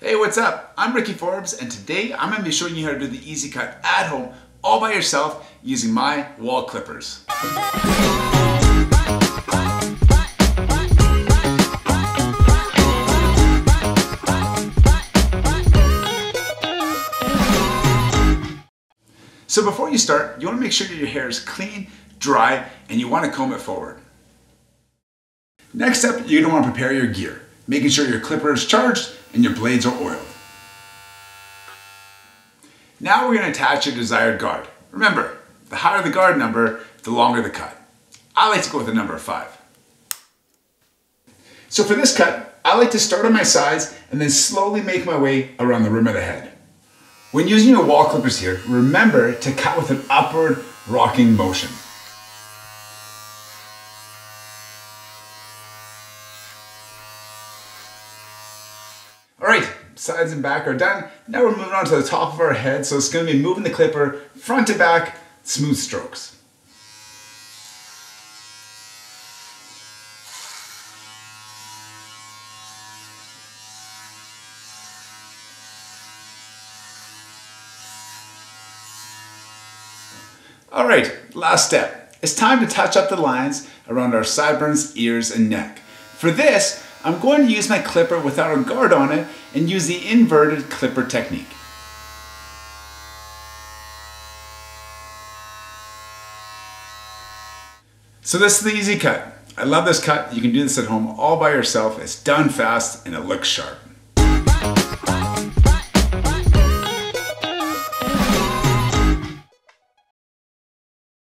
Hey, what's up? I'm Ricky Forbes, and today I'm going to be showing you how to do the easy cut at home all by yourself using my Wahl clippers. So before you start, you want to make sure that your hair is clean, dry, and you want to comb it forward. Next up, you're going to want to prepare your gear, making sure your clipper is charged and your blades are oiled. Now we're going to attach your desired guard. Remember, the higher the guard number, the longer the cut. I like to go with the number 5. So for this cut, I like to start on my sides and then slowly make my way around the rim of the head. When using your Wahl clippers here, remember to cut with an upward rocking motion. Alright, sides and back are done. Now we're moving on to the top of our head, so it's going to be moving the clipper front to back, smooth strokes. Alright, last step. It's time to touch up the lines around our sideburns, ears, and neck. For this, I'm going to use my clipper without a guard on it and use the inverted clipper technique. So this is the easy cut. I love this cut. You can do this at home all by yourself. It's done fast and it looks sharp.